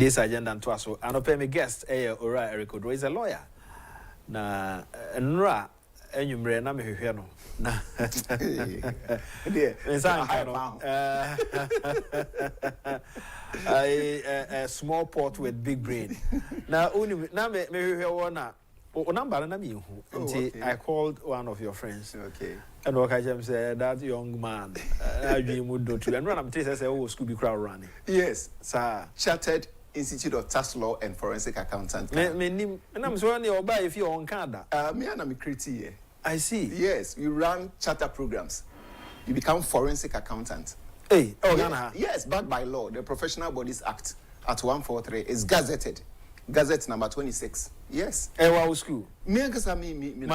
this agenda and so and open me guest Ora Eric is a lawyer na nra enyumre na me hwehwe no na a small pot with big brain na na me hwehwe wona o number na me hu nti I called one of your friends and Okajem said that young man adwi mu do tu and run am say oh school be crowd running yes sir Chartered Institute of Tax Law and Forensic Accountant. Me nim and I'm so near oba if you on Canada. Me and I'm creative. I see. Yes, we run charter programs. You become forensic accountant. Hey, yes, backed by law. The Professional Bodies Act at 143 is gazetted. Gazette number 26. Yes. Wow school. Me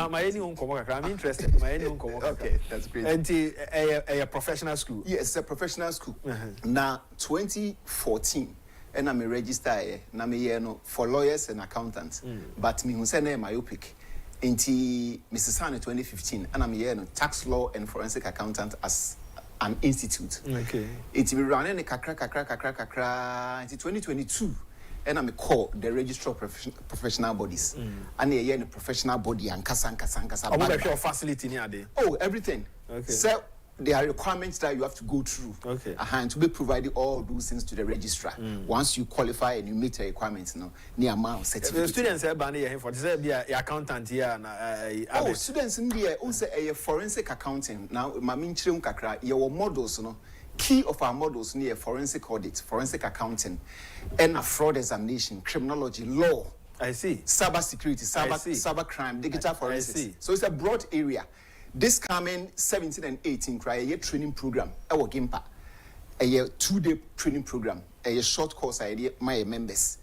my any I'm interested. My any okay, that's great. And a professional school. Yes, it's a professional school. Now 2014. And I'm a register na me no for lawyers and accountants. But me who say na myopic. Inti Mrs. Sane 2015 and I'm no tax law and forensic accountant as an institute. Okay. It will run in kakra until 2022 and I'm call the registrar of professional bodies. And a professional body and kasa. About facility near there. Oh, everything. Okay. So there are requirements that you have to go through. Okay. And to be provided all those things to the registrar. Once you qualify and you meet the requirements, near amount certificate. The students have been here for this be a accountant here and students in there also a forensic accounting. Now mamin chirem kakra your models key of our models near forensic audit, forensic accounting, and a fraud examination, criminology, law. I see. Cyber security, cyber crime, digital forensics. I see. So it's a broad area. This coming 17 and 18 cry a training program. Our Gimpa. A 2-day training program. A short course idea my members.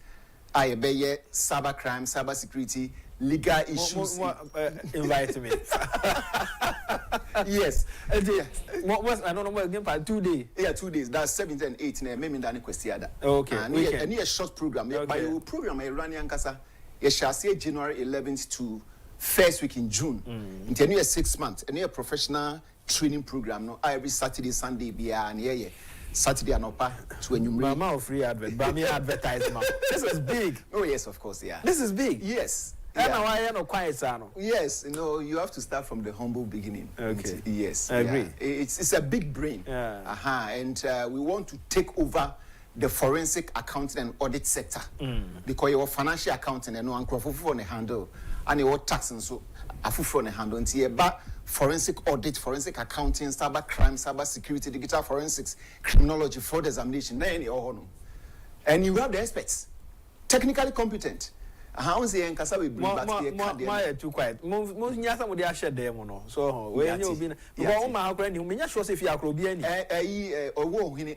I be cyber crime, cyber security, legal issues. Invite me. Yes. What was I don't know what Gimpa 2 days. Yeah, 2 days. That's 17 and 18. Maybe done question. Okay. And a short program. By your program I run Yankasa. You shall say January 11th to first week in June. Into a 6 months, and a professional training program. No, every Saturday, Sunday, be and Saturday and upper to a new Mama free advert, but me advertisement. This is big. Oh yes, of course, yeah. This is big. Yes. Quiet, yes, you have to start from the humble beginning. Okay. Yes, I agree. It's a big brain. Yeah. And we want to take over the forensic accounting and audit sector because your financial accounting and no uncrofu on a handle and your tax and so afufu on a handle until but forensic audit, forensic accounting, cyber crime, cyber security, digital forensics, criminology, fraud examination, and you have the experts, technically competent. How is the enkasa we bring back the my too quiet. Most nyasa mo dey share them no. So we you be because ma akra ni me nya sure say fi akro bi ani. Owo hini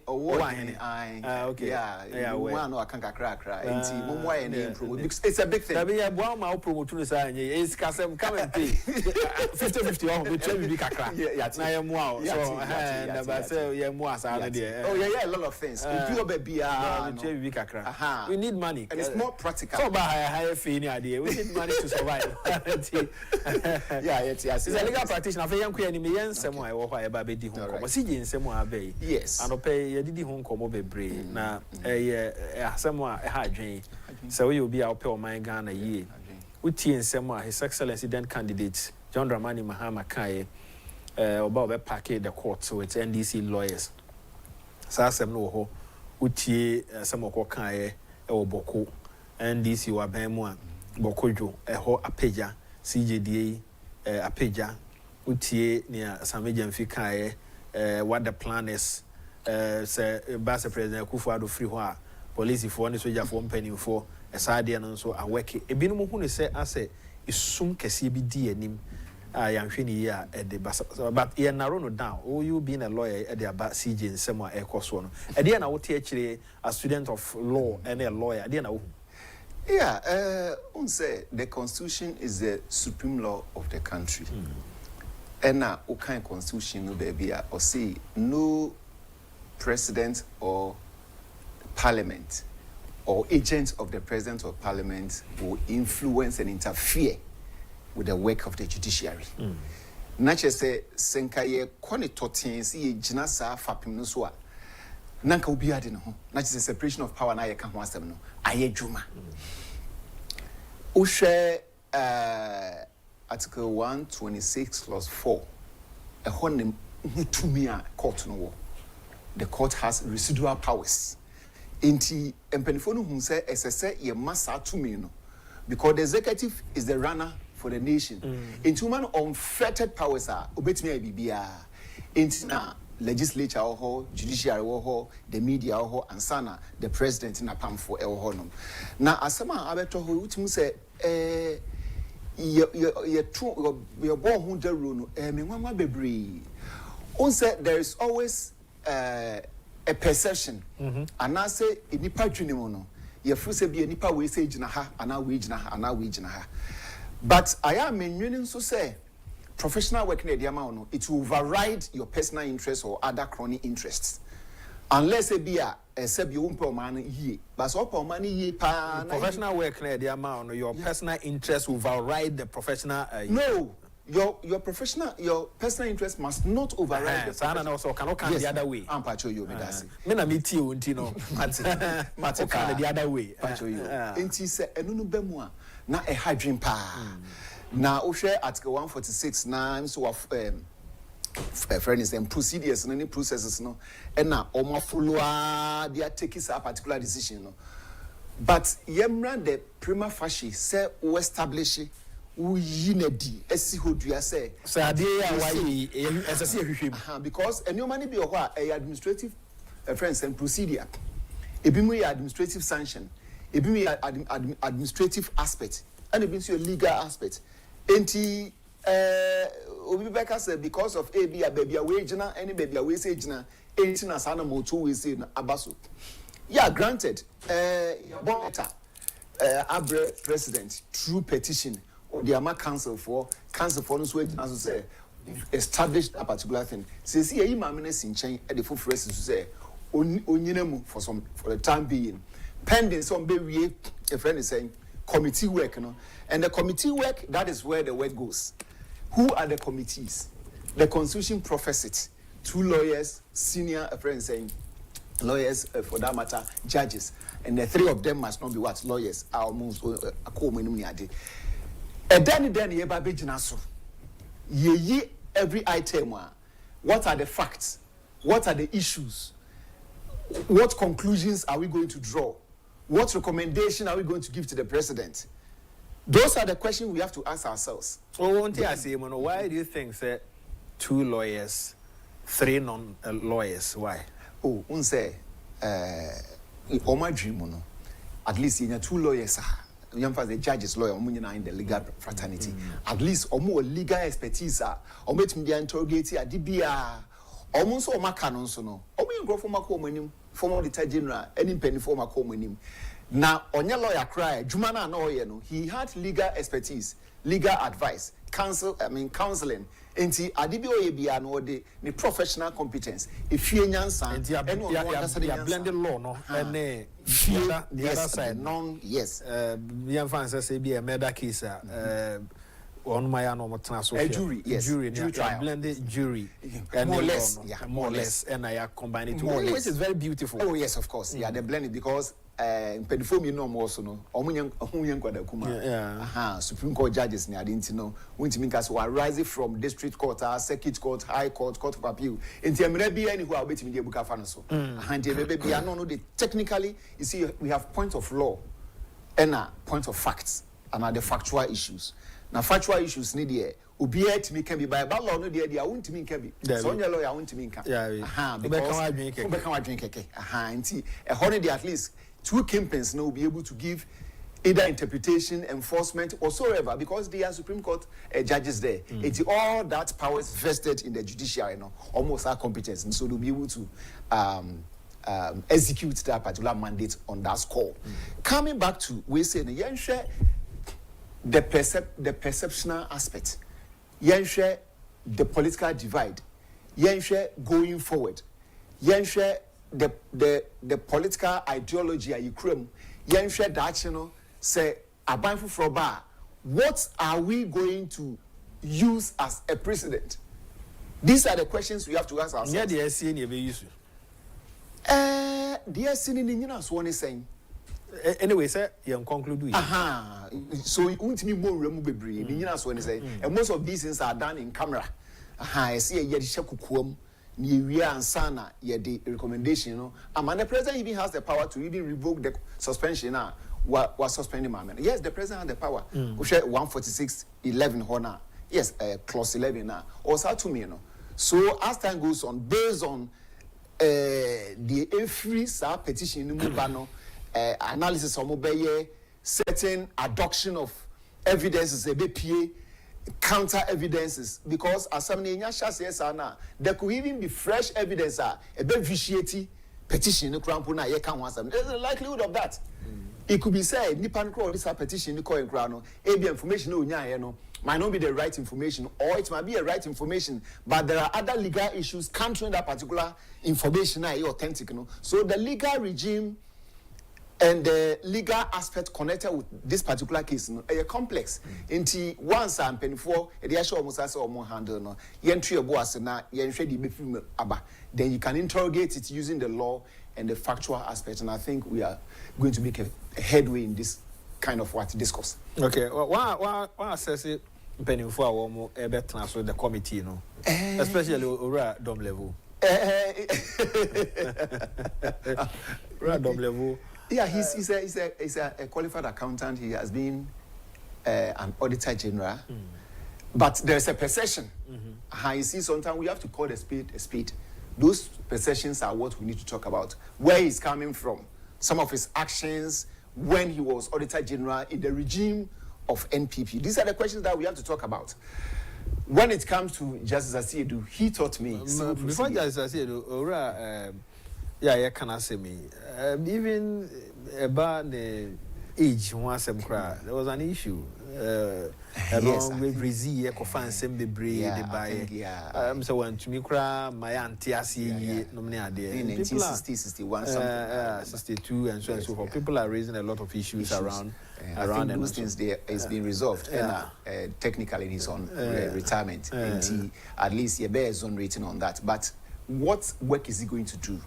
okay. Yeah. One no akan kakra enti mo mo aye na improve because it's a big thing. That be ya bo ma promote no say anye is kasem come and pay 50-50 on we try bi kakra. Na ye mo out. So and ba say ye mo asa na there. Oh yeah, a lot of things. We do bia we try bi kakra. We need money. And it's more practical. So ba we need money to survive. It's a legal practitioner. For young queen, me yen semo I wo kwa eba be di hon komo. Si je nsemo abe. Yes. And ope ye di hon komo bebre. Na asemo a ha adwen. So we obi a ope o man Ghana yie. Utie nsemo a His Excellency then candidate John Dramani Mahama kai oba obe package the court with NDC lawyers. Sa asem no ho. Utie semo ko kan e oboko. NDC wa bemwa bokojo eho apeja CJDA apeja utie nia sameja mfikae what the plan is say Vice President akufo-addo free ho a police for ne soja for mpanimfo esade no so aweke ebinum hu ne se ase isum kese bi di anim yanhwe ne ya de but ye narrow no down you being a lawyer e de aba CJ nsem a ekoso no e de na wote akire a student of law and a lawyer de na wo. Yeah, say the Constitution is the supreme law of the country. And now, what kind of Constitution no baby or say no president or parliament or agent of the president or parliament will influence and interfere with the work of the judiciary. Not just say senkaye kone totin si jina sa fapim no so nanka obi ade no ho na just separation of power na ye ka ho asem no aye dwuma o hwe article 126 clause 4 e ho ne mutumi a court no wo the court has residual powers enti empanifo no hu say esese ye masa tumi no because the executive is the runner for the nation enti man unfettered powers are obetumi a bibia enti na legislature or judiciary or the media or ansana the president na pamfo e ho no na asema abeto ho utimi say your born who the rule no me nwanwa bebre on say there is always a perception and I say nipa dwene mu no ye fu say be nipa we say gina ha ana we gina ha ana we gina ha but I am menwene so say professional work na diama no it will override your personal interests or other crony interests unless it be a say be umpe man yie but so pa man yie pa professional work na diama no your personal interest will override the professional no your personal interest must not override the professional also cannot come the other way ampacho you me dasi me na me tie onti no mate can the other way ampacho you enti se enu no bemu a na e hadwen pa na o hwe article 146 na so of friends and procedures and any processes no and na o ma follow they are taking a particular decision no but yemra the prima facie say we establish we yinedi esi hodua say ade ya why esese ehwehwem because any money be ho a administrative friends and procedure ebi mu administrative sanction ebi mu administrative aspect and ebi so legal aspect enti obi beka say because of a baby we gina any baby we say gina enti na sana mo to we say na abaso yeah granted boneta abre president through petition or the ama council for no so gina so say established a particular thing say see e ma me sin chen e the full phrase so say onyina mu for the time being pending some be we a friend is saying committee work no and the committee work that is where the word goes. Who are the committees? The Constitution professes it. 2 lawyers, senior friends saying lawyers for that matter, judges, and the 3 of them must not be what lawyers are almost a common niade. And then ye ba bejina so. Ye every item. What are the facts? What are the issues? What conclusions are we going to draw? What recommendation are we going to give to the president? Those are the questions we have to ask ourselves. So, why do you think that 2 lawyers, 3 non-lawyers? Why? Oh, say, my dream, at least in 2 lawyers, the judges lawyer, in the legal fraternity. At least, more legal expertise, or make me interrogate a DBA, almost all my canons, no, or we grow from a common, former Lieutenant General, any penny for my common. Now, on your lawyer cry, Jumana no, he had legal expertise, legal advice, counseling. And the adibio no the professional competence. If you and blended law, no, and the other side, non, yes. Young fans say be a murder case, on my normal transfer. A jury, yes. Jury trial. Blended jury. More or less, more or less, and I combine it together, which is very beautiful. Oh, yes, of course. Yeah, they blended because Pedifo no more so no. Omunyan kwada kuma. Supreme Court judges ni adinti no. Wunti minka so arising from district court, circuit court, high court, court of appeal. Inti amre bi any who are waiting media buka fa no so. And be no they technically you see we have point of law and a point of facts and are the factual issues. Now factual issues need there. Obiye timi can be by law no there won't mean can be. So your lawyer won't mean can. Because drink keke. Nti a holiday at least 2 kingpins will be able to give either interpretation, enforcement, or so ever, because they are Supreme Court judges there. It's all that power is vested in the judiciary, almost our competence, and so they'll be able to execute that particular mandate on that score. Coming back to we say the perceptional aspect, the political divide, going forward, the political ideology are Ukraine, that say abanfu froba, what are we going to use as a precedent? These are the questions we have to ask ourselves. Yeah, the SCN you use. dear sinning in us one is saying. Anyway, sir, you conclude. Aha. So you won't need more remove breed. In us one is saying, and most of these things are done in camera. Aha, I see a yedishakukum. Ni and sana ye the recommendation, you know. And the president even has the power to even revoke the suspension now. Was suspending my man. Yes, the president has the power. 146(11) honor. Yes, clause 11 now. Also to me, you know. So as time goes on, based on the every petition in Mubano analysis of mobile certain adduction of evidences, a BPA. Counter evidences, because as some there could even be fresh evidence a bit vitiating petition there's a likelihood of that. It could be said Nipan Crow this petition information might not be the right information, or it might be a right information, but there are other legal issues countering that particular information authentic. So the legal regime and the legal aspect connected with this particular case, a complex. Inti once I'm paying for the actual almost as or more handle no. Yentry boas na yenshedi be aba. Then you can interrogate it using the law and the factual aspect, and I think we are going to make a headway in this kind of discourse. Okay. Why assess it paying for our more better so the committee, especially over dom level. Dom level. Yeah, he's a qualified accountant. He has been an auditor general. But there's a perception. You see, sometimes we have to call a spade a spade. Those perceptions are what we need to talk about. Where he's coming from, some of his actions when he was auditor general in the regime of NPP. These are the questions that we have to talk about. When it comes to Justice Asiedu, he taught me. Before Justice Asiedu, yeah, can I say me? Even about the age, once there was an issue. Yes, with Brazil, Kofan Sembebre, the buy. So when to me, my auntie, I see ye, nominate in 1960, 61, 62, and so and so forth. People are raising a lot of issues around those things there is being resolved. Technically, he's on retirement. And at least he bears on rating on that. But what work is he going to do?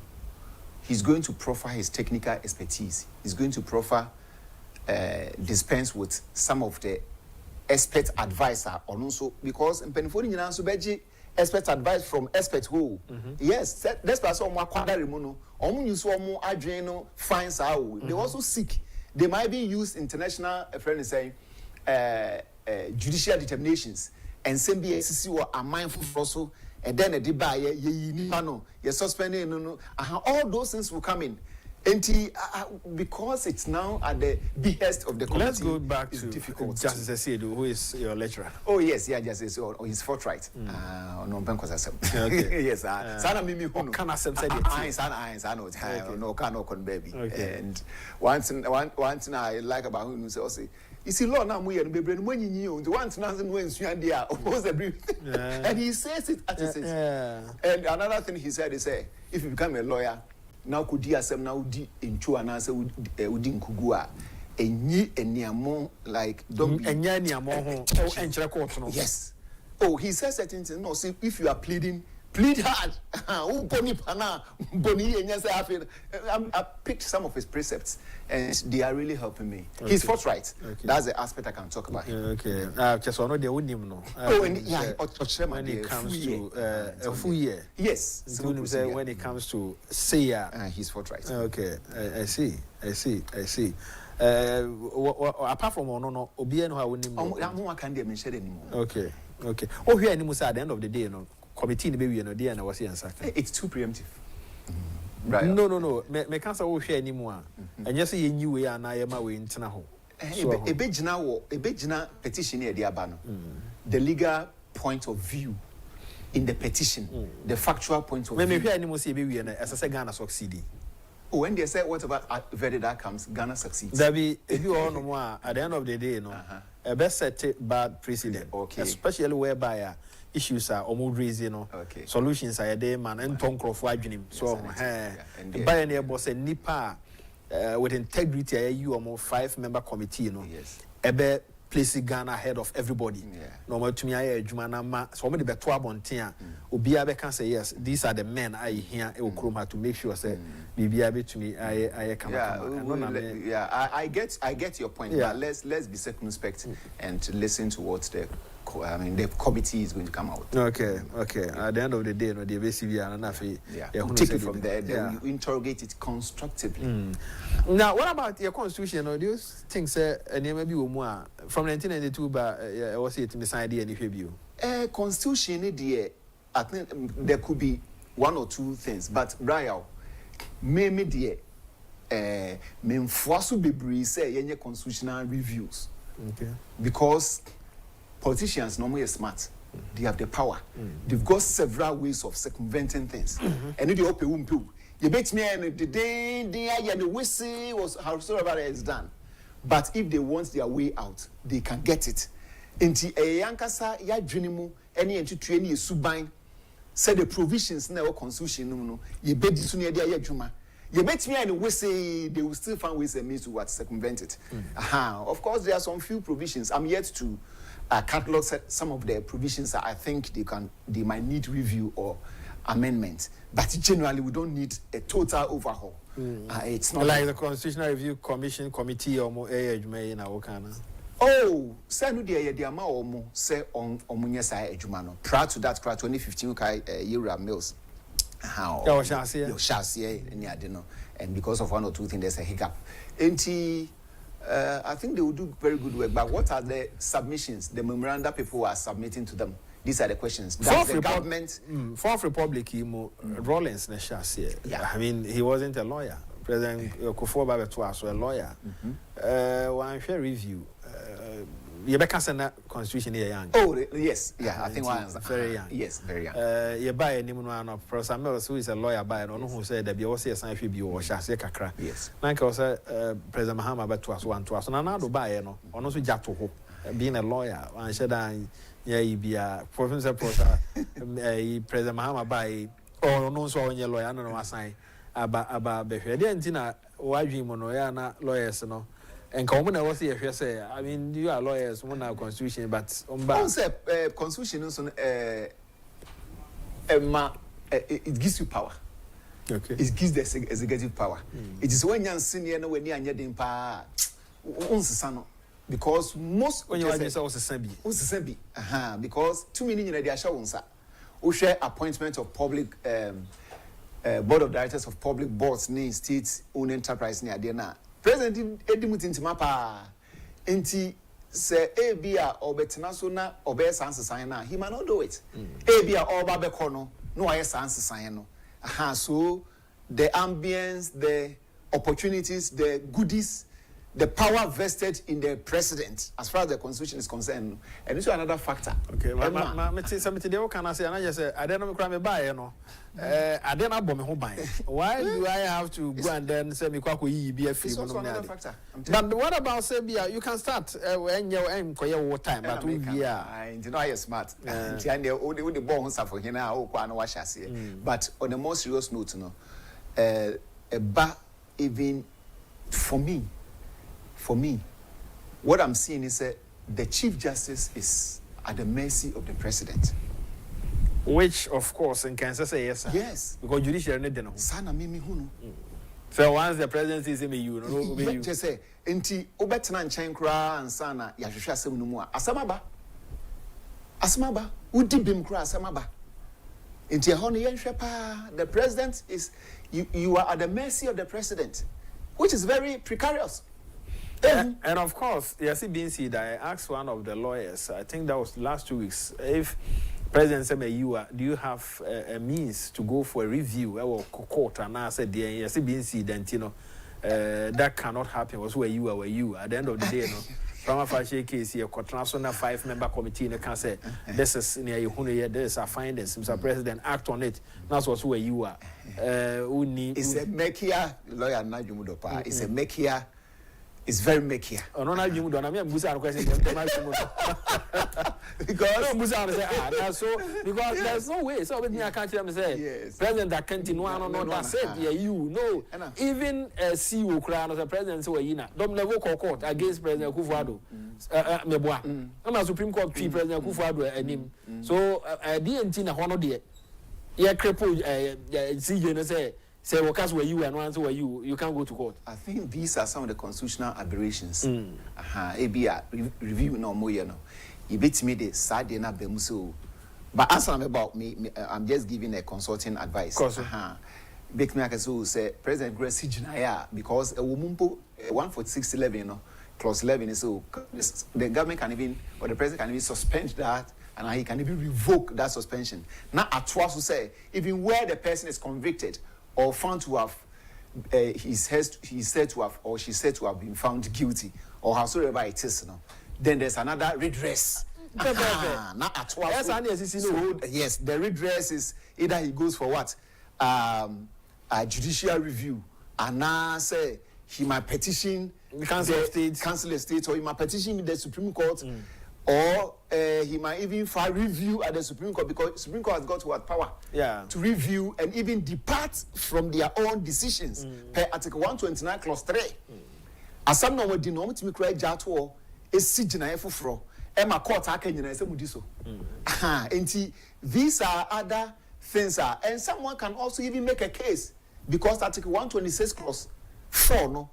He's going to proffer his technical expertise. He's going to proffer, dispense with some of the expert advisor, or also because in Penifoni Yansu expert advice from expert who. Yes, that's why some Quadarimuno, Omunusomo Adreno finds out. They also seek, they might be used international friend saying judicial determinations and same be are mindful also. And then a debate, you're suspending, all those things will come in. And because it's now at the behest of the committee, let's go back to difficult. Justice Asiedu, who is your lecturer. Oh yes, yeah, Justice. Oh, he's forthright. No, okay. Yes, Sana Mimi Hono. Can I say it? No, cannot baby. And one thing I like about him is also. You see, Lord, now we are when you knew the one nothing when you and there oppose the brief. And he says it as it says. And another thing he said is, if you become a lawyer, now could you asem now di into an answer udin kugua and ye and niamo like don't be and niamo. Yes. Oh, he says certain things. No, see, if you are pleading, plead hard. I picked some of his precepts, and they are really helping me. Okay. He's forthright. Okay. That's the aspect I can talk about. Okay. Just one of the no. When it comes to a full year. Yes. When it comes to say, he's forthright. Okay. I see. Apart from no, Obiano, I wouldn't anymore. Okay. Oh, here anymore at the end of the day, no. Committee baby no day and I was here and it's too preemptive. Right. No. Me can't say share anymore. And just say you way and I am away in Tanaho. A bejina petition here, dear Bano. The legal point of view in the petition, the factual point of view. Maybe anymore say baby and as I say Ghana succeed. Oh, when they say whatever verdict that comes, Ghana succeeds. There be if you all know more at the end of the day, no, a best set bad precedent. Okay. Especially whereby issues are almost raising, solutions are there, man, and Tonko for adrenaline. So, by any boss and Nipa with integrity, you are more 5-member committee, Yes. Ebe place Ghana ahead of everybody. Normal to me, I Jumanama, so many better abontia, Ubiabe can say yes, these are the men I hear Okroma to make sure say Bibiabe to me, I come. I get your point, but let's be circumspect and listen to what the committee is going to come out. Okay. At the end of the day, no, the basically are not take it from there. Then we interrogate it constructively. Now, what about your constitution? Or do you think, sir, maybe more from 1992, but was it in the side any review? Constitution, I think there could be one or two things, but Brian, maybe dear, Memfosu Bibri say any constitutional reviews. Okay. Because politicians normally are smart. They have the power. They've got several ways of circumventing things. And if you open womb, you bet me and the day and the whistle was howsoever it is done. But if they want their way out, they can get it. Inti a yankasa ya dreamu any into training subine said the provisions in our constitution no you bet this near their juma. You bet me and whistle, they will still find ways and means to what circumvent it. Of course, there are some few provisions. I'm yet to catalog some of the provisions that I think they might need review or amendment, but generally we don't need a total overhaul. It's not like the Constitutional Review Committee or more in our Ghana. Oh, say no dear yama or more say on Munya Sai Ejumano. Prior to that, 2015 Yura Mills. How you shall see and because of one or two things there's a hiccup. I think they will do very good work, but what are the submissions, the memoranda people are submitting to them? These are the questions. Does the government... Fourth Republic, Rollins, I mean, he wasn't a lawyer. President akufo-addo was a lawyer. One fair review. Rebecca Senna Constitution here young. Oh, yes. Yeah, I think one is very young. Yes, very young. You buy a name of Professor Mills, who is a lawyer by and who said that you also a sign for you or Shasi Kakra. Yes. Like also President Mahama but was one to us. And another buy no, or no Jato, being a lawyer, and said, yeah, you be a Professor President Mahama by or no so on your lawyer, no assign about the Argentina, why dream on lawyers, no. And common I was here say, I mean, you are lawyers, one our constitution, but constitution also it gives you power. Okay. It gives the executive power. It is when you're senior when you're getting power because most when you are also because too many in the assurance who share appointment of public board of directors of public boards near states own enterprise near there. President Edmund Intimapa, Inti say Abia or Betanasona or Bear Sans Signa, he might not do it. Abia or Babecono, no I sans signo. So the ambience, the opportunities, the goodies, the power vested in the president as far as the constitution is concerned. And this is another factor. Okay, something they can say, and I just say, I don't know me buy, you know. I don't know me home buy. Why do I have to go and then say me kwaku be a free? It's also another factor. But what about Serbia? You can start when you aim for time, but we you know you're smart. And the only born for here now, but on a more serious note, even for me, what I'm seeing is the Chief Justice is at the mercy of the President. Which, of course, in Kansas say yes, sir. Yes. Because judiciary need to know. Sana mimi hunu. So once the President sees me, you know, you just say, "Enti obetena nchen kra ansana ya hwehwe asem no mu a asamaba udi bim kra asamaba enti ehon ye hwehwe pa the President is you are at the mercy of the President, which is very precarious. And of course, yes, being said, I asked one of the lawyers, I think that was last 2 weeks, if President said, do you have a means to go for a review or court? And I said, yes, being said, you know, that cannot happen. Was where you are. At the end of the day, no. From a fashion case here, national 5-member committee in the council. This is near you. This is our findings. Mr. President, act on it. That's where you are. It's a mekia lawyer Najumudopa. It's a mekia. is very murky. Oh, no, you don't. I mean, Busa question. Because no, Busa say, so because there's no way. So with me, I can't tell them say, yes. President that can't no that said, yeah, you know, even CEO crown as a president, so you know, don't never call court against President Akufo-Addo. Meboa. I'm a Supreme Court chief President Akufo-Addo and him. So DNT na one of the yeah, cripple CJ say. Say, workers were you and ones were you can't go to court. I think these are some of the constitutional aberrations. ABR review no more, you know. You beat me the sad na bemuso. But answer about me, I'm just giving a consulting advice. Make me so say President Grace Jinaya because a woman 14611, you know, clause 11 is so the government can even or the president can even suspend that and he can even revoke that suspension. Now at once to say even where the person is convicted or found to have, he's said to have, or she's said to have been found guilty, or howsoever it is, you know, then there's another redress. Not at all. Yes, the redress is either he goes for what? A judicial review, and now say he might petition the Council of State, or he might petition the Supreme Court. Or he might even file review at the Supreme Court because Supreme Court has got what power to review and even depart from their own decisions per Article 129 Clause 3. As some no di no to cry jato esi gina efufro e ma court aka nyina ese mudiso. These are other things and someone can also even make a case because Article 126 Clause 4 no.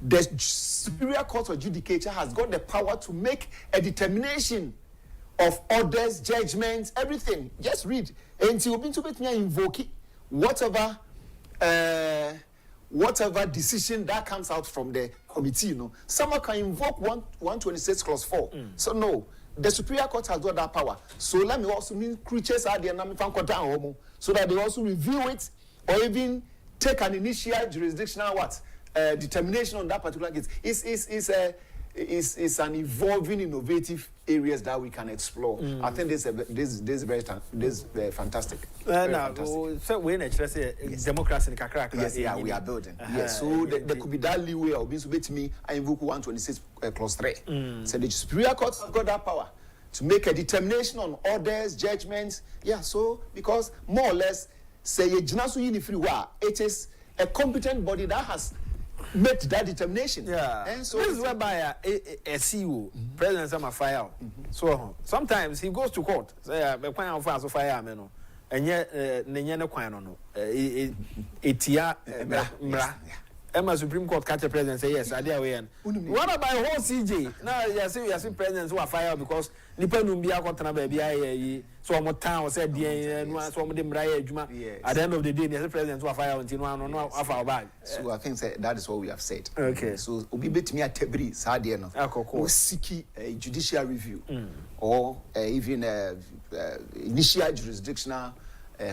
The Superior Court of Judicature has got the power to make a determination of orders, judgments, everything. Just read. And you'll be to invoke whatever decision that comes out from the committee. You know, someone can invoke 126 Clause 4. So no, the Superior Court has got that power. So let me also mean creatures are there so that they also review it or even take an initial jurisdictional what? Determination on that particular case is an evolving, innovative areas that we can explore. I think this is very fantastic. So we're democracy in Kakra. Yes, yeah, we are building. Yes, so there could be that leeway of being to me. I invoke 126 Clause 3. So the Superior Court have got that power to make a determination on orders, judgments. Yeah, so because more or less, say it is a competent body that has made that determination. And so this is whereby a CEO, President Sama fire. So sometimes he goes to court. Say, "Me kwan of fire fire me no." And yet, nenye ne kwan no. Etia mra. Emma Supreme Court catch a president say yes, I dare we. What about whole CJ? Now you see presidents who are fire because nipa numbia kwatana baby ayi so mo town said the so mo dem rai adwuma at the end of the day the president who are fire until no afa bag. So I think that is what we have said. Okay. So obi betimi atebri sa de no. We seek a judicial review or even initial jurisdictional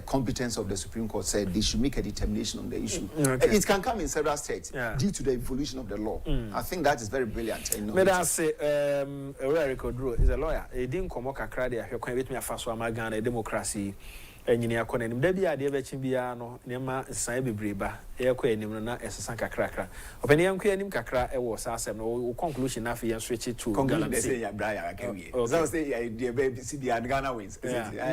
competence of the Supreme Court said they should make a determination on the issue. It can come in several states due to the evolution of the law. I think that is very brilliant. May I say, Rodro is a lawyer. He didn't come up a he can me a fast one Ghana democracy. And you know, Debbie, I did Chimbiano, Nema, Saibi Briba, Airquanim, Essanka Cracker. Open young Quanim Cacra, it was awesome. No conclusion after you switch it to Congalay, Brian. Oh, that was the baby CB Ghana wins. I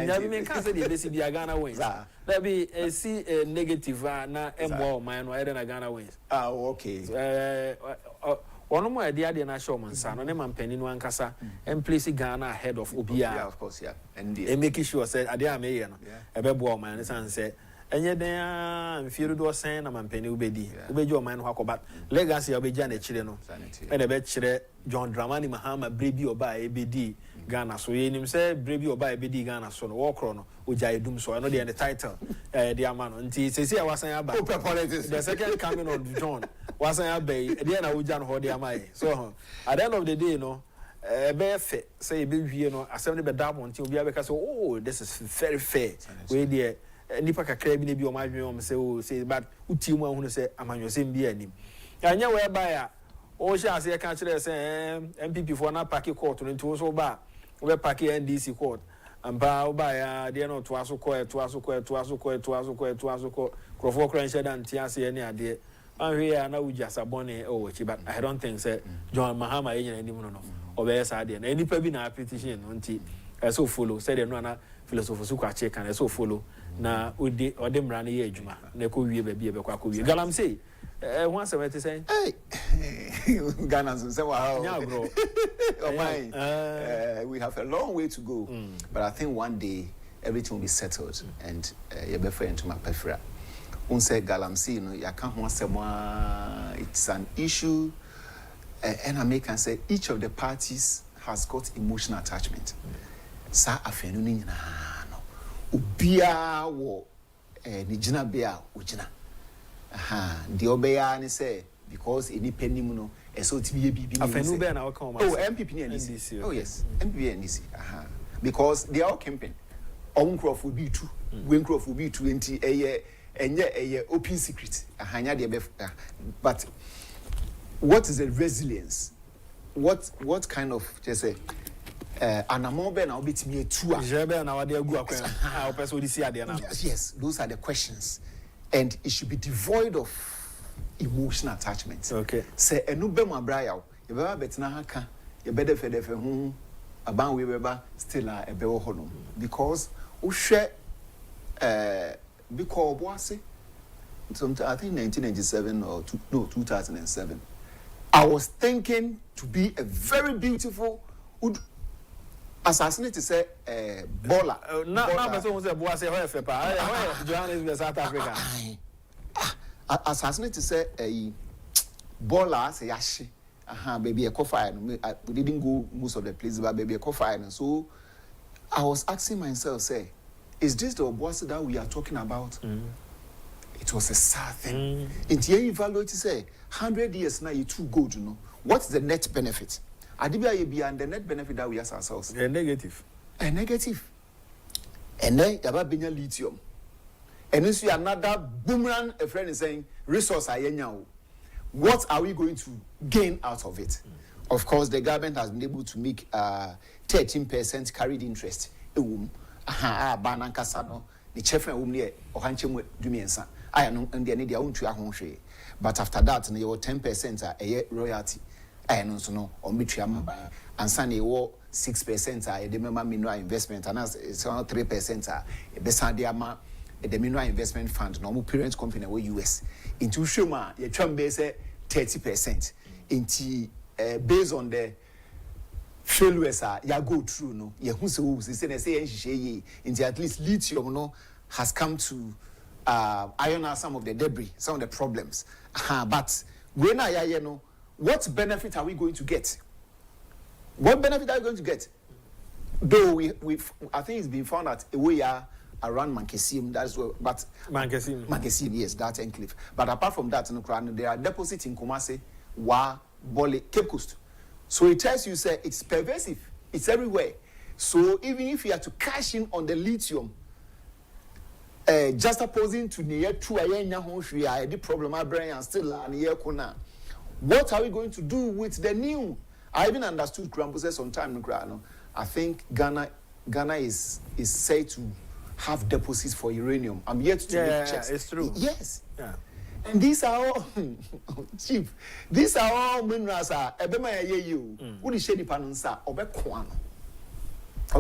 can't say the CB Ghana wins. There be a C negative, na more mine, or Ghana wins. Oh, okay. One more idea the national son, and I'm penning one cassa and placing Ghana ahead of Obia. Yeah, of course, yeah. And making sure said, I dare me, a bebo man, and said, and yet they are fear do saying, I'm penny ubedi, obey your man, but legacy of a Janet Chileno, and a bet John Dramani Mahama, Brady or by ABD Ghana. So you him say, Brady or by ABD Ghana, so walk on, which I do so I know the title, dear man, until says, I was saying about the second coming of John. Was I obey? At the end, I would John Hody am I. So at the end of the day, no, bear fair, say, baby, you know, assembly be double until we have because oh, this is very fair. We dear Nipaka Crabby be on my room, say, but Utima who say, I'm on your same beer name. I know whereby all shall say, I can't say, MPP for not packy court into so bad. We're packy NDC court. And bow by the end to us, Crofo Cranshed and Tiasi any idea. here na we just abone but I don't think say John Mahama yen no obey sad and any pe bi na petition nti so follow say the no na philosopher so kwa check and so follow na odi mra na ye adwuma na ko wie ba bi e be kwa ko wie galam say once what say Ghana say wow yeah bro oh my we have a long way to go but I think one day everything will be settled and you be fair into my prefer unse galamsey no ya kan ho asem it's an issue and I make and say each of the parties has got emotional attachment sa afenu ni nyina no obia wo ni gina bia ogina the obeya ni say because any penny no so tibi bibi afenu be na waka oh MPP ni NDC oh yes MPP and NDC because they are all campaign on crop will be two when crop will be 20 a open secret but what is the resilience what kind of just say anamobe na obit me two yes those are the questions and it should be devoid of emotional attachment okay say enube mu abraya you be betina haka you be defe hu aban we beba still a ebe wo ho no because wo hwe because boase I think 1997 or 2007 I was thinking to be a very beautiful assassinate say baller na person say boase ho efe pa Johannesburg South Africa assassinate say baller say yashi baby a coffee we didn't go most of the places but baby a coffee so I was asking myself say is this the boss that we are talking about it was a sad thing in the evaluate say 100 years now you too good you know what's the net benefit adibia ye bia and the net benefit that we ask ourselves a negative and then yaba benya lithium and this is another boomerang a friend is saying resource ayenya what are we going to gain out of it of course the government has been able to make 13% carried interest banankasa no the chefren ne ohanchemu dumiensa aya no ndie ne dia wontu ahonhwe but after that ne 10% royalty aya no so no ometua maba ansa ne 6% a de mema mineral investment and as 3% a besa de ama the mineral investment fund no parent company we US into shoma ye twam be say 30% into based on the failures ya go through no ye hu se wo say nhihye into at least lithium no has come to iron out some of the debris, some of the problems but when I no what benefit are we going to get? What benefit are we going to get? Though we I think it's been found that we are around Mankesim, that's where, but Mankesim, yes, that's enclave. But apart from that, there are deposits in Kumasi, Wa, Bole, Cape Coast. So it tells you, say, it's pervasive, it's everywhere. So even if you have to cash in on the lithium, just opposing to near two the problem I bring and still near Kuna. What are we going to do with the new? I even understood Krampus some time. I think Ghana is said to have deposits for uranium. I'm yet to make checks. It's true. Yes. Yeah. And these are all chief. These are all minerals. Ebema ye you. Udi sheni panunsa obekwano.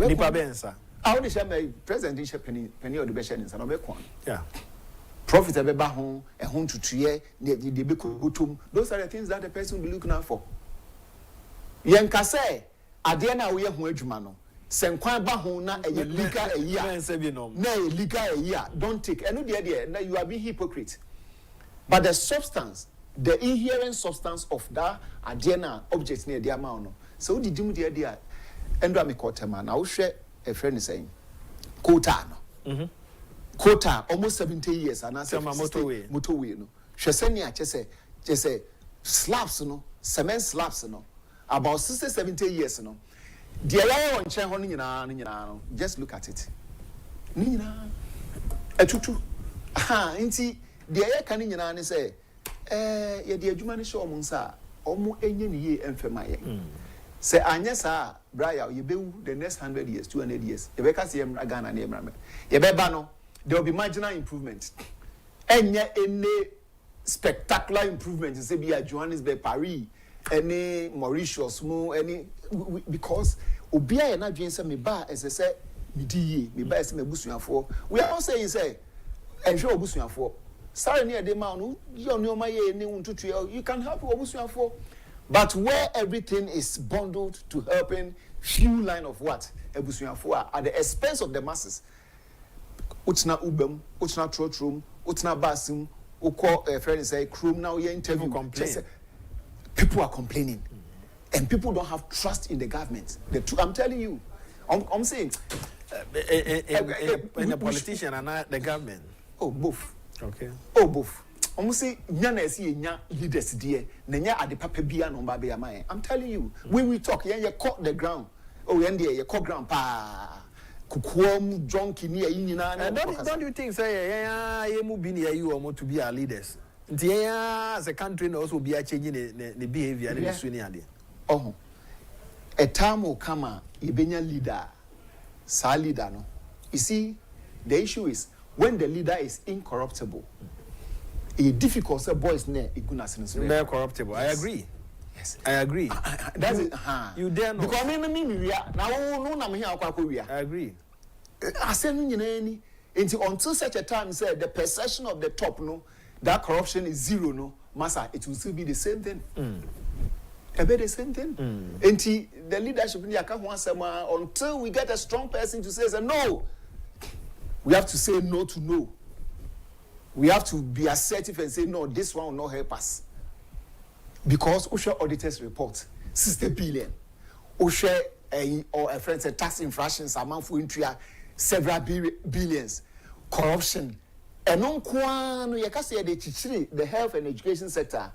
Nipa bensa. I only share my president penny or the best in San Obekwano. Yeah. Profit ebeba home a home to tree the beku. Those are the things that the person will be looking out for. Yenka say adiana we hu adwuma no senkwan ba ho na eye lika a year na eye lika a year don't take eno de na you are being hypocrite but the substance the inherent substance of that adiana object na de ama no so we didim de a endo amikotema na wo hwe a friend is saying quota no quota almost 70 years and answer motorway no hwe senia chese slabs no cement slabs no about 60-70 years no the area on chen ho nyina just look at it nyina etutu nti the area kan nyina ne say ye de adwuma ne show mun sa omo enye ne ye emfema ye say anya sa braya ye bewu the next 100 years 200 years ye be ka se yem Ghana na yem ye be ba no there will be marginal improvement enye ene spectacular improvement in say be Johannesburg, Paris, any Mauritius, any because obia na dwen say me ba as I say me di me ba say me busuafo. We are not saying say enhwe obusuafo. Sorry near the man you can help obusuafo. But where everything is bundled to helping few line of what ebusuafo at the expense of the masses. Utna ubem, utna trotrum, utna basim, uko friend say chrome now your interview complain. People are complaining. And people don't have trust in the government. I'm telling you. I'm saying in the politician and not the government. Oh, both. Okay. Oh, both. I'm saying nyana esi nya leaders there. Nenya ade papa bia no ba be am. I'm telling you. When we talk, you cut the ground. Oh, you cut ground pa. Kukuom junkie ni nyina. Don't you think say you mu bi ne you or to be our leaders? As a country also be changing the behavior and the swing ade. Oh. A time will come ibenya leader. Sa leader no. You see, the issue is when the leader is incorruptible. It's difficult say boys ne igunas very corruptible. Yes. I agree. Yes. I agree. That's it. You dare not. Because me we are now no na me here akwa we are. I agree. I say no nyina ni until such a time say the perception of the top no that corruption is zero no massa it will still be the same thing. About the same thing. Until the leadership in the until we get a strong person to say no. We have to say no to no. We have to be assertive and say no, this one will not help us. Because OSHA auditors report 60 billion. OSHA or a friend said tax infractions amount for entry several billions. Corruption. And on kwano yakase the health and education sector.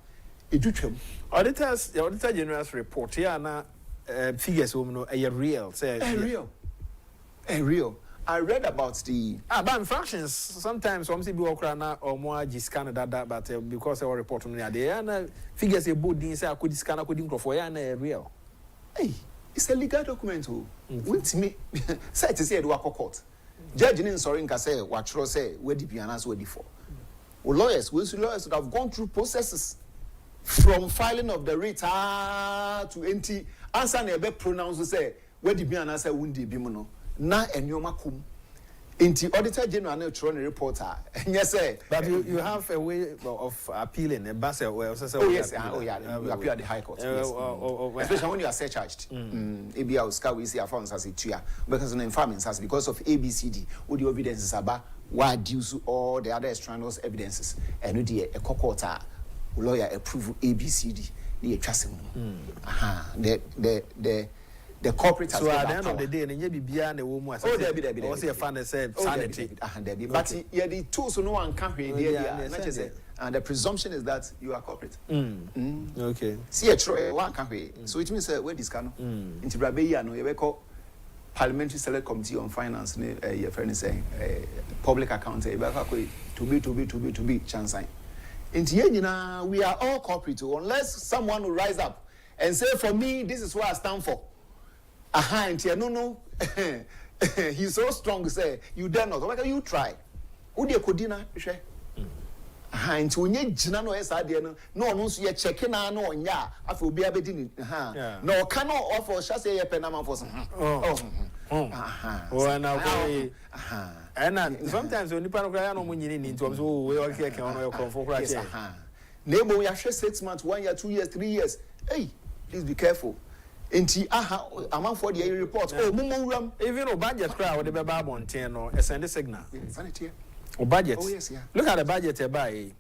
Auditors, the Auditor General's report here na figures are real. Real. I read about the but infractions sometimes some people okrana or more scan that but because our report on there and figures a board say I could scan I could for real. Hey, it's a legal document with me say to say the court. Judge in sorry nka say what say where the pianas were before. Lawyers would have gone through processes from filing of the writ to NT answer never pronounce say where the pianas say wundi bimono. Na enyoma kum inti Auditor General na tro reporter yes sir but you have a way of appealing a basel well oh yes you appeal at the high court yes. Especially when you are surcharged ebia Oscar we see afons as etua because in informants as because of ABCD all the evidences about why due all the other extraneous evidences and no a court lawyer approve ABCD the trust the corporate has so at the end of the day and you be and the woman was a fan said sanity but yeah the tools no one can and the presumption is that you are corporate okay see a try one can so it means where this can into brabeya no you call parliamentary select committee on finance your friend saying public accountant to be chance sign into we are all corporate unless someone will rise up and say for me this is what I stand for. No. He's so strong, say, you dare not. Why can you try? Who dear Kodina? And when you Jinano S. No, so you're checking on ya. I feel be a bit in no cannot offer Chasse a Panama for some. And sometimes when you panogram when you need to observe, we all care on your comfort. Neighbor, we have 6 months, 1 year, 2 years, 3 years. Hey, please be careful. Enti amount for the report mumu even o budget crowd the baba on 10 or send a signal sanity o budget look at the budget by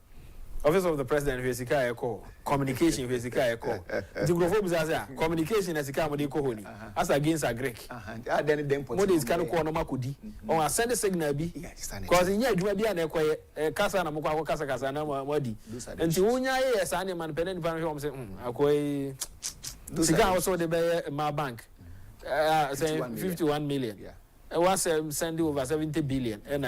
office of the president Vesika Eco communication Vesika Eco the group communication as a mo ko honi as against a Greek then mo dey scan ko no makodi on send a signal bi cause in adwuma bi na ekoye kasa na mo kwa kasa na mo di enti wonya ye sa ne man penen pan hwe mo say akoy Siga also the my bank saying 51 million. I was sending over 70 billion and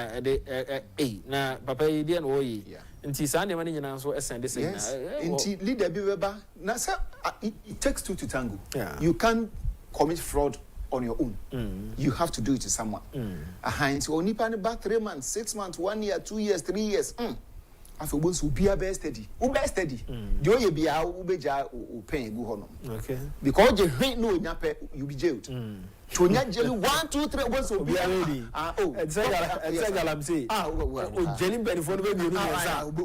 na papa idea no ye. Nti sa ne mani nyina so send this thing. Nti leader bi beba na say it takes two to tango. You can't commit fraud on your own. You have to do it to someone. Nti onipa ne back 3 months, 6 months, 1 year, 2 years, 3 years. after once will be a best steady. Who best steady? The way you be out, Ubeja, paying go home. Okay. Because you ain't no yape, you be jailed. To not jail 1, 2, 3 once will be ready. And say, I'm saying, jelly benefit will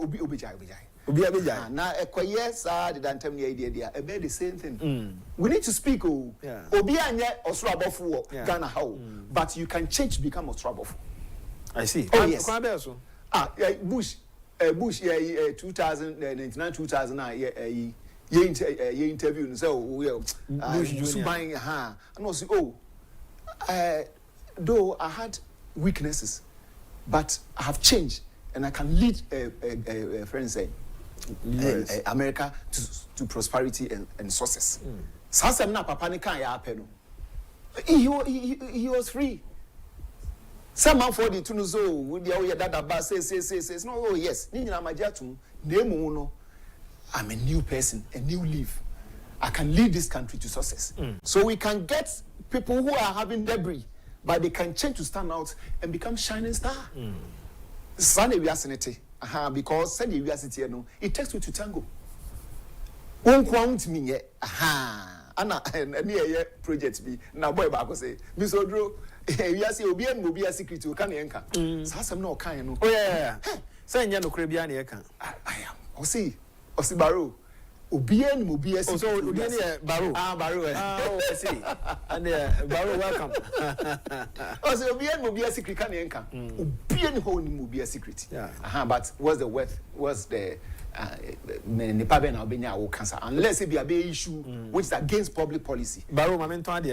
be Ubija. Now, a quiet side than tell me idea, about the same thing. We need to speak. Obia yet or trouble for Ghana how, but you can change to become a trouble. I see. Oh, yes. Bush, 2099, 2009, ye interview and so Bush buying and also, though I had weaknesses, but I have changed and I can lead a friend say America to prosperity and success. Sasamna papa ni kan ya apeno. He was free. Someone for the tunuzo with the oya dada ba says no, oh yes, ni nyina majatum nemu no. I'm a new person, a new leaf. I can lead this country to success. So we can get people who are having debris, but they can change to stand out and become shining star. Sunday we are sanity. Because Sunday we are city no, it takes two to tango. Won't count me yet. Anna near project be now boy back say Miss Odro we are say obi and will be a secret to can enka. Some no kind no. Oh yeah. Say no Caribbean eka. I am. O see Baro. Obi and will be a secret. So Obi Baro. Baro. Oh I see. And Baro welcome. Oh so Obi and will be a secret can enka. Obi and whole will be a secret. Yeah. But what's the worth? What's the the pabe na obenya wo cancer unless it be a big issue which is against public policy. Baro mamento ade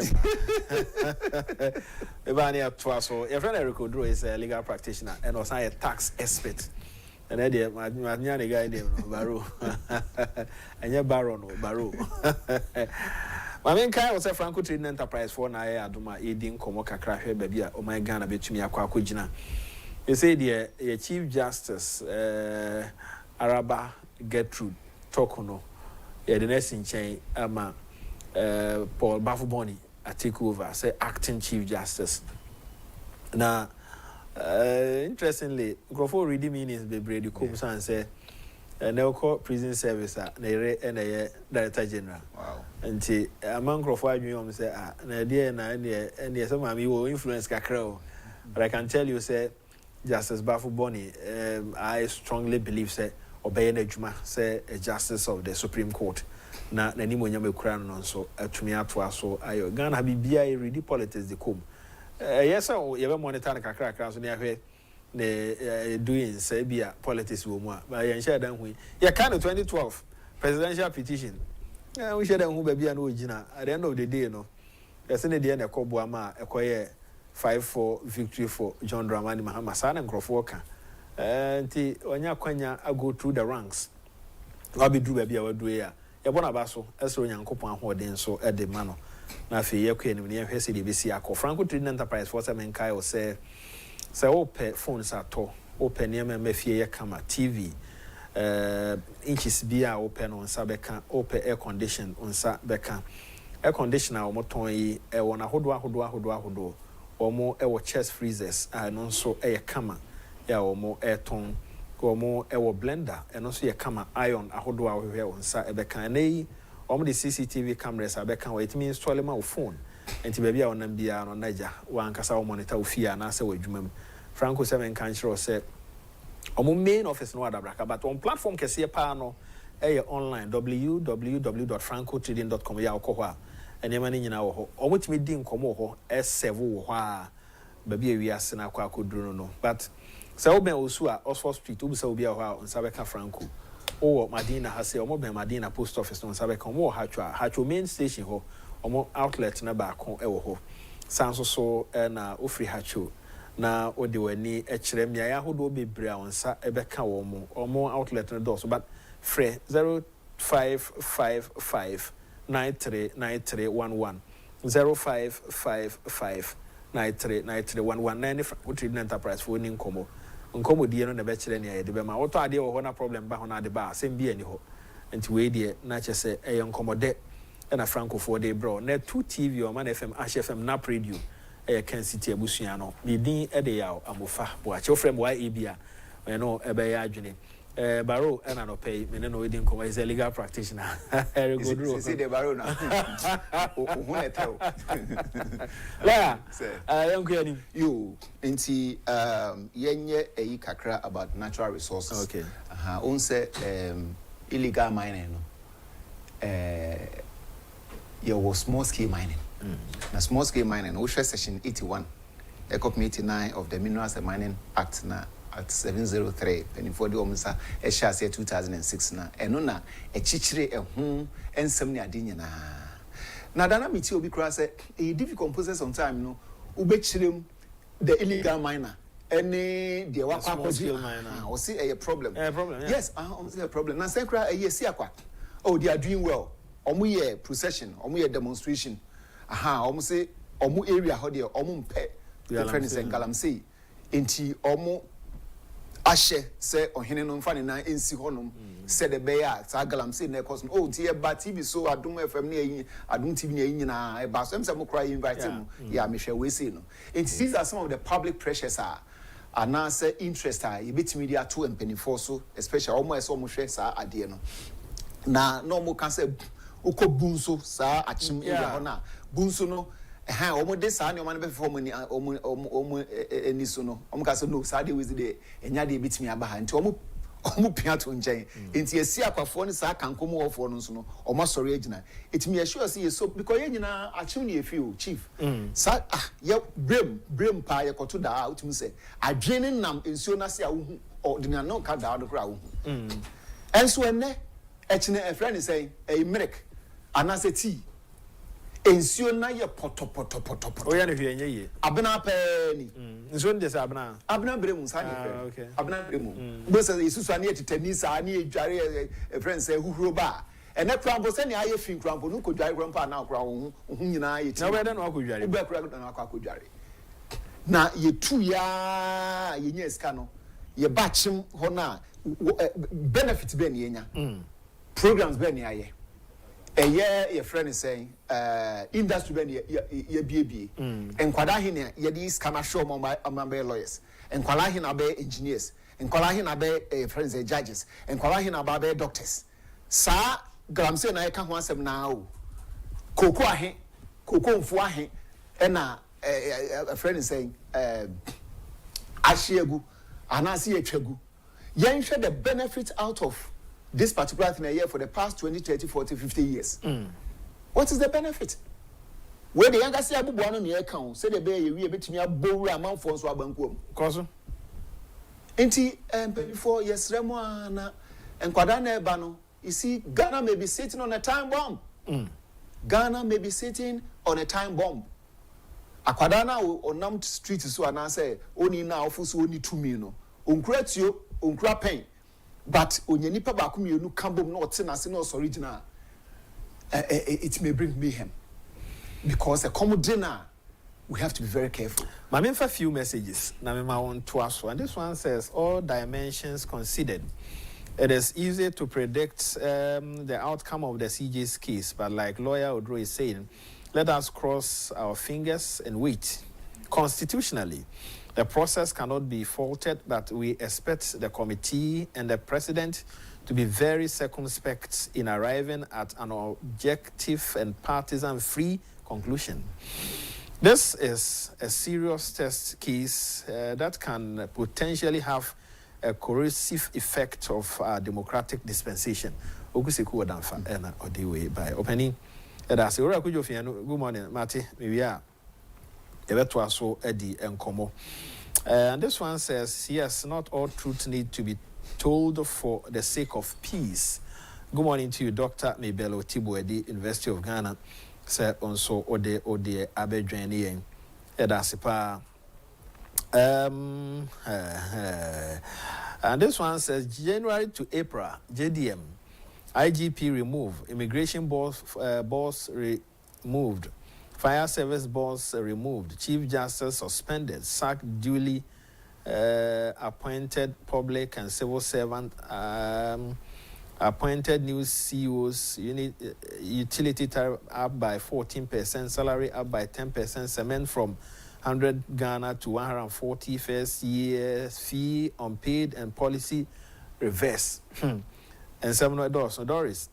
ebani atwa so your friend Eric Odro is a legal practitioner and also a tax expert and I dey my guy name Baro anya Baro no Baro mamen kai was a Franco Trading Enterprise for na ya adoma edin komo kakra hwe ba bia o my Ghana betumi akwa you say the Chief Justice Araba Gertrude Tokono, the next in chain, Paul Bafuboni, I take over, say acting Chief Justice. Now, interestingly, Grofo reading meanings be brady comes and say, no court prison service, and a Director General. Wow. And among Grofo, you say, and some of you will influence Kakro. But I can tell you, say, Justice Bafuboni, I strongly believe, say, obey the Juma, say a justice of the Supreme Court. Na nani mwenye crown on so atumia to so ayo Ghana be BI ready politics the come. Yes, so you ever monitor the kakra so near here ne doing say bia politics wo mu but you share dan hu. Ya kind of 2012 presidential petition. We share dan hu ba bia na ogina at the end of the day no. Yes na dey na ekobo ama ekoye 5-4 victory for John Dramani Mahama sana nkrofo ka. Nti onya kwanya I go through the ranks. Wa be do ba bia wa do ya. Ya bona ba so eso nyankopon ahoden so e de ma no. Na afi ye kwa enim ne hwese de besi akọ. Franco Trading Enterprise for semen kai o say open phones ato, open ne mafie ye kama TV inches bia open on sa beka, open air condition on sa beka. Air conditioner o moton yi e wona hodo omo e wo chest freezers no so e kama ya omo airton omo e wo blender e no so ye kama iron ahodo ahwe on sa e beka nei omo the CCTV cameras abeka wa it means install ma wo phone enti ba bia onam bia no naja wa ankasa wo monitor wo fia na se wadwumam Franco 7 kan chiro se omo main office no adabraka but on platform kese pa no e online www.francotrading.com ya okoho enema ni nyina wo ho omotimi di nkomo ho S7 wo ho a ba bia wiase na akwa akoduro no but se oben osu a Oxford Street obu se obi a ho a nsabeka Franco o Madina ha se omo ben Madina post office no nsabeka omo hatwa main station ho omo outlet na ba ko e wo ho sanso so na ofri hatcho na odi wani e kire mia ya hodo bebre a onsa e beka wo omo outlet na do so but free 0555 939311 0555 939311 nine Franco Trading Enterprise for ni nkomo die no na be kire ne de be ma woto ade wo ho na problem ba ho na ade ba asem bi ani ho enti we die na chese e nkomode na Franco for de bro na 2 TV o man FM Ash FM na radio e Kencity abusua no me din e de yawo amofa bo a che frem wa ebia no e be ya adwene Baro and an pay, men no wedding come is a legal practitioner. Very good rule. See the Baro now. You inti yenye kakra about natural resources. Okay. Unse illegal mining was small scale mining. Na small scale mining, we share section 81, ECOP 89 of the Minerals and Mining Act na at 703 and for the omsa e share 2006 na eno na e chichire ehun ensem ne ade nyina na dana meti obi kura say e difficult process sometime no ubechirem the illegal miner any the wakwa miner o see a problem yes a problem na say kura e see akwa oh they are doing well omo ye procession omo ye demonstration omo say omo area ho de omo mpe the friend is galamsey enti omo ashe say ohene no mfa ne na ensi honom said the bear sa galamsey na cause oh tie ba tv so adum fm na yin adum tv na yin na e ba so em say mo cry invite mu ya me hwe we say no enti these are some of the public pressures and now say interest you bit media to empenifo so especially omo eso mo hwe sa ade no na no mo kan say ukobunso sa achim area ho na bunso no omo de sa ne omo ne be perform ni omo eni so no omo ka so no sa de we de enya de bitimi aba ha nti omo pia to nchen nti esi akwafo ne sa kankomo wofo no so no omo sori agina etimi assure say so because ye nyina achim ne efi chief sa ye brem pa ye koto da utimi say adwene nam ensuo na se a wo hu de na no ka da do kra wo hu enso enne echine a friend say a milk anase tea ensio na ye poto o ya ne hwe enye ye abena pa ni nso nde se abena bremu sa ne okay abena bremu bo se isusu ani etetani sa ani edware a friend say huhuro ba ene krampo se ne aye fin krampo no ko dware krampo na akora wo hu nyina ye ti na we de no akodware be akora na akodware na ye tu ya ye nya ska no ye ba chim ho na benefit be ne nya programs be ne aye your friend is saying industry ben ye bie enkwada he ne ye dis kana show ambe lawyers enkwala he na be engineers enkwala he na be friends judges enkwala he na be doctors sa gramse na ye ka ho asem na o koko ahe koko mfu ahe na a friend is saying ashiegu anasi etwagu yen hwe the benefit out of this particular thing a year for the past 20, 30, 40, 50 years. What is the benefit? Where the younger say abubu anu ne account say the be we betimi abowu amanfo nso abankuom. Koso. Enti before yes remo na enkwada na eba no, you see Ghana may be sitting on a time bomb. Ghana may be sitting on a time bomb. Akwada na onam street so ana say oni na ofuso oni tumi no. Onkura tio, onkura pen. But when you ba kumienu kambom no ote na se no original it may bring mayhem because a common dinner we have to be very careful. My main few messages na me ma want to ask, and this one says all dimensions considered it is easy to predict the outcome of the CJ's case, but like lawyer Odro is saying, let us cross our fingers and wait. Constitutionally, the process cannot be faulted, but we expect the committee and the president to be very circumspect in arriving at an objective and partisan-free conclusion. This is a serious test case that can potentially have a corrosive effect of democratic dispensation. Okuseku Odamfa ena odiwe by opening. That's Ora Kujofiano. Good morning, Mati. We are. So Eddie and Komo. And this one says, yes, not all truth need to be told for the sake of peace. Good morning to you, Dr. Mabelo Tibuedi, University of Ghana. Say also Ode Abedjani Edasipa. And this one says January to April, JDM, IGP removed, immigration boss removed. Fire service boss removed, chief justice suspended, sacked duly appointed public and civil servant, appointed new CEOs, utility tariff up by 14%, salary up by 10%, cement from 100 Ghana to 140 first year, fee unpaid and policy reverse. And some no Doris.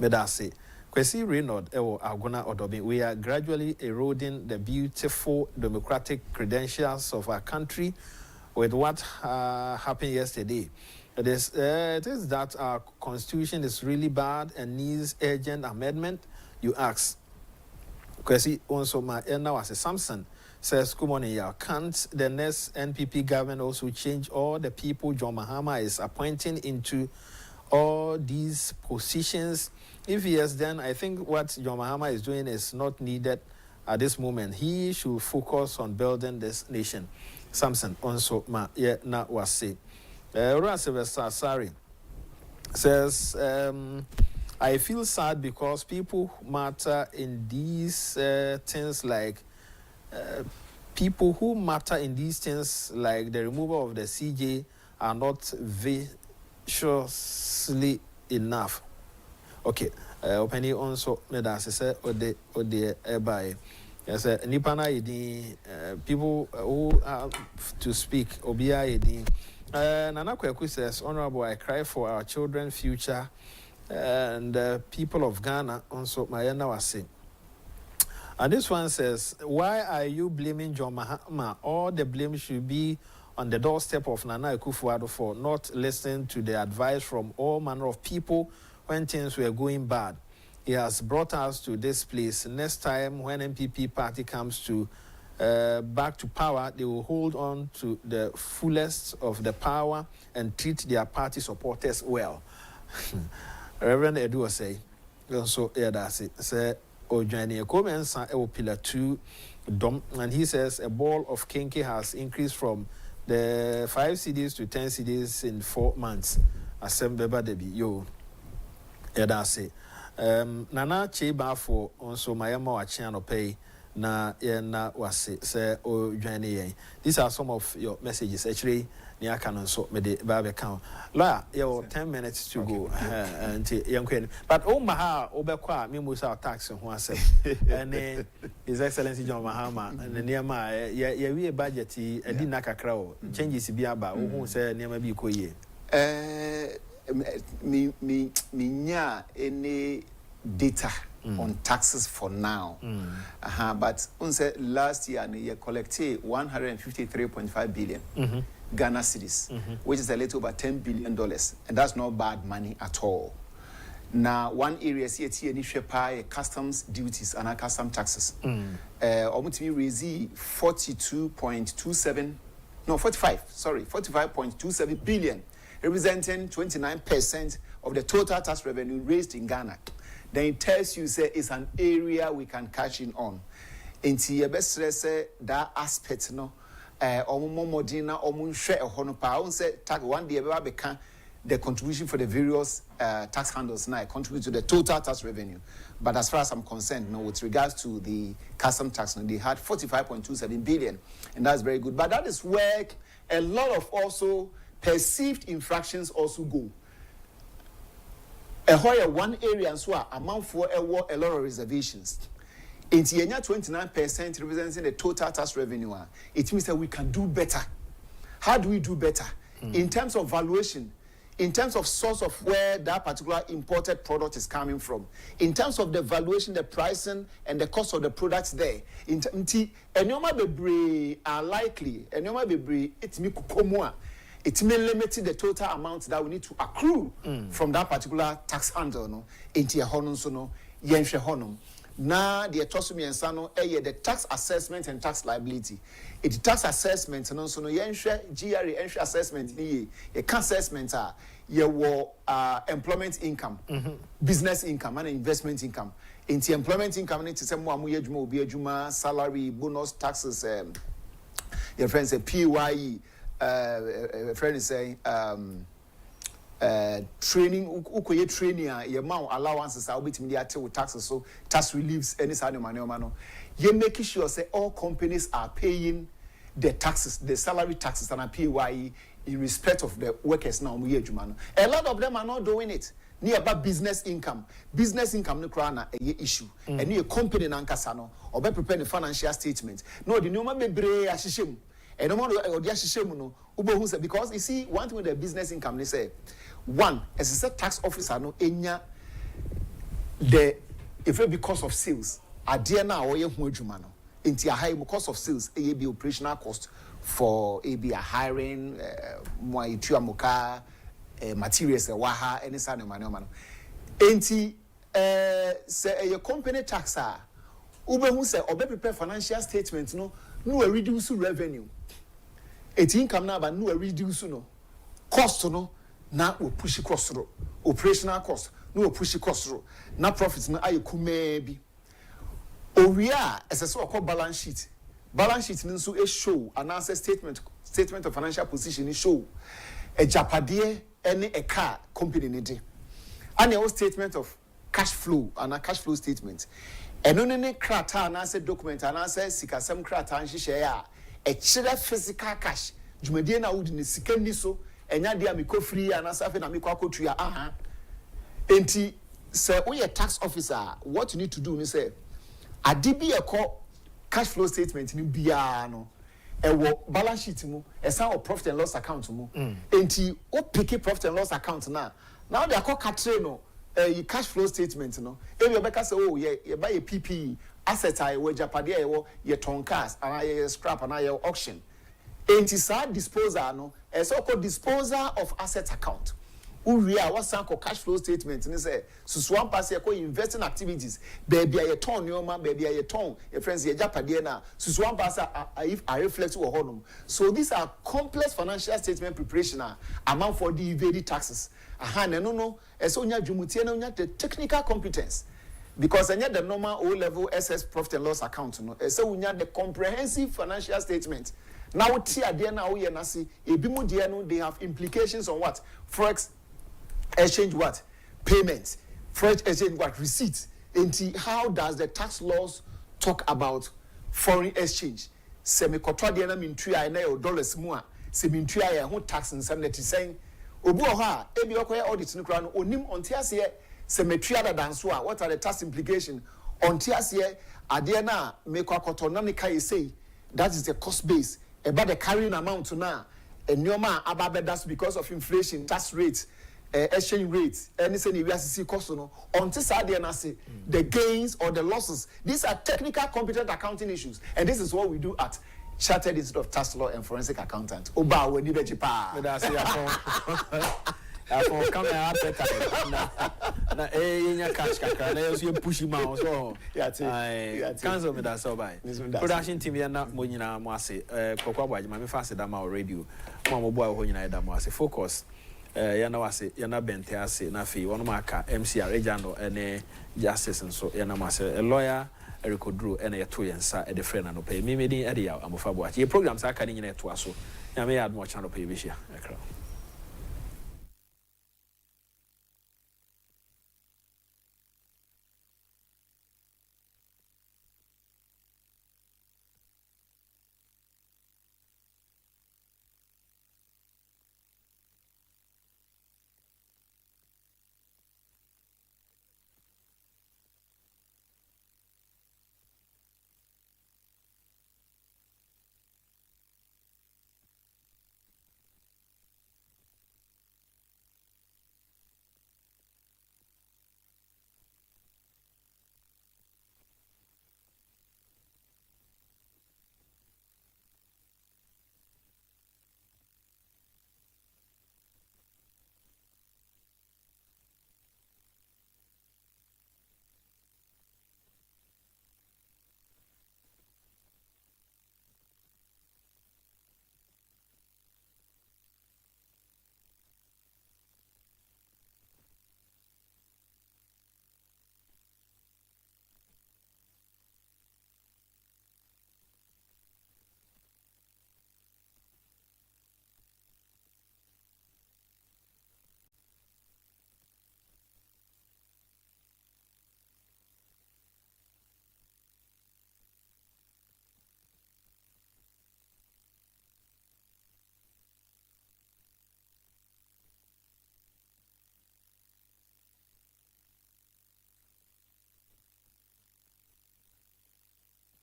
Medase. Kwesi Reynolds ewo Agona Odobi. We are gradually eroding the beautiful democratic credentials of our country with what happened yesterday. It is that our constitution is really bad and needs urgent amendment. You ask. Kwesi also my now as a Samson says, "Come on, yeah. Can't the next NPP government also change all the people John Mahama is appointing into all these positions? If yes, then I think what John Mahama is doing is not needed at this moment. He should focus on building this nation." Samson also ma yeah na was say. Sorry says, "I feel sad because people who matter in these things like people who matter in these things like the removal of the CJ are not viciously enough." Okay, opening also made us say ode by yes nipana yedi people who have to speak obia yedi. Nana Kweku says, "Honorable, I cry for our children's future and the people of Ghana." Also, Mayana was saying. And this one says, "Why are you blaming John Mahama? All the blame should be on the doorstep of Nana akufo-addo for not listening to the advice from all manner of people when things were going bad. He has brought us to this place. Next time when MPP party comes to back to power, they will hold on to the fullest of the power and treat their party supporters well." Reverend Edu was saying, so yeah, that's it. Say, Ojani Ekomensa Ewo Pillar 2 Dom, and he says a ball of kinky has increased from the 5 CDs to 10 CDs in 4 months. Asembeba debi yo. Yeah, that's it. Nana Cheba for also Mayama Wachiano pay. Na yena wase say o dwane yen. These are some of your messages. Actually, ni aka no so me de ba be kan. La you 10 minutes to go. Anti yankwen. But o maha obekwa me musa tax ho asem. And His Excellency John Mahama and niema ye wi budget e di na kakra o. Changes bi aba o hu say niema bi ko ye. Me nya any data on taxes for now. But last year you collected 153.5 billion Ghana cedis, which is a little over $10 billion, and that's not bad money at all. Now, one area see customs duties and custom taxes. Almost we raise 45.27 billion, representing 29% of the total tax revenue raised in Ghana. Then it tells you say it's an area we can cash in on. Inti ye best say that aspect no omomodina omunhwe ehono pa on say tag one day be can the contribution for the various tax handles now contribute to the total tax revenue. But as far as I'm concerned, no, with regards to the custom tax, no, they had 45.27 billion, and that's very good. But that is where a lot of also perceived infractions also go. One area and so amount for a lot of reservations. In 29% representing the total tax revenue. It means that we can do better. How do we do better? In terms of valuation, in terms of source of where that particular imported product is coming from, in terms of the valuation, the pricing, and the cost of the products there. Enyoma bebre are likely. Enyoma bebre it me kukomwa. It may limit the total amount that we need to accrue from that particular tax handle. No, into a honum so no, yenshe honum. Now the tosumi and sano the tax assessment and tax liability. It tax assessment no so no yenshe GRE yenshe assessment ni a assessment your employment income, business income and investment income. Into employment income it is a more juma salary bonus taxes. Your friends say PYE. Friend is saying training training your amount allowances are with media with taxes, so tax reliefs any side of money. You're making sure say all companies are paying the taxes, the salary taxes and PYE in respect of the workers now. A lot of them are not doing it. Near about business income no krana a issue. And near company nankasano or be preparing the financial statement. No, the normal bebre ashishim. and no more or the shame no ubo say because you see one thing with the business income they say one as a tax officer no enya the if it because of sales adia na or ye hu adwuma no enti a high because of sales e be operational cost for a be a hiring mo itu amoka materials waha any side no money no enti say a company tax ube hu say obe prepare financial statement no reduce revenue eti income na ba no reduce no cost no na we push cost ro operational cost no push cost ro na profits na aye kuma bi owia esese okọ balance sheet nso e show announce statement of financial position e show Agyapade any a car company ne de and statement of cash flow and a cash flow statement eno ne krata announce document announce sikasem krata nhihye ya e kire physical cash dwumadie na wudi ne sika ni so enya dia me free announce afi na me kwakotu ya aha enti say we a tax officer what you need to do ni say adibi ekọ cash flow statement ni bia no ewo balance sheet mu esa o profit and loss account mu enti o pick profit and loss account now they akọ katre no cash flow statement no ebi obeka say oh ye buy a PPE asset I we Agyapade ayo ye ton cars and ye scrap and ye auction enti sa disposal no esa ko disposal of asset account uria wasanko cash flow statement ni say susuan pass ye ko investing activities baby aye ton nyoma baby aye ton your friends ye Agyapade na susuan pass I reflect wo honum so these are complex financial statement preparation amount for the evade taxes aha no eso nya dwumutie na nya the technical competence because anya the normal O level SS profit and loss account no eso nya the comprehensive financial statement now tia de na wo ye na se ebi mu de no they have implications on what forex exchange what payments forex exchange what receipts and how does the tax laws talk about foreign exchange semi kotwa de na mintua na your dollars mu a se mintua ya ho tax nsam na ti sen obu ho a ebi okoye audit no kra no onim ontiase se metua da danso a what are the tax implication ontiase ade na me kwakoto na ne kai say that is the cost base about the carrying amount na enyoma ababedas because of inflation tax rates exchange rates any say we see cost no until say na say the gains or the losses these are technical competent accounting issues and this is what we do at Chartered Institute of Tax Law and Forensic Accountant oba we ni beji pa me da say afon come out better na nya cash kakra na you push him out so cancel me that so by production team ya na mo nyina mo ase kokwa bwajima me fa se da ma radio mo bo ho nyina da mo ase focus ya na wase ya na bente ase na fi wono maka MCR Ejano ene justice nso ya na mase a lawyer Erikodru ene yeto yensa e de friend no pay me medin e de ya amofa bo achi programs aka ni nyina eto aso ya me ya admo channel pay bi hia ekra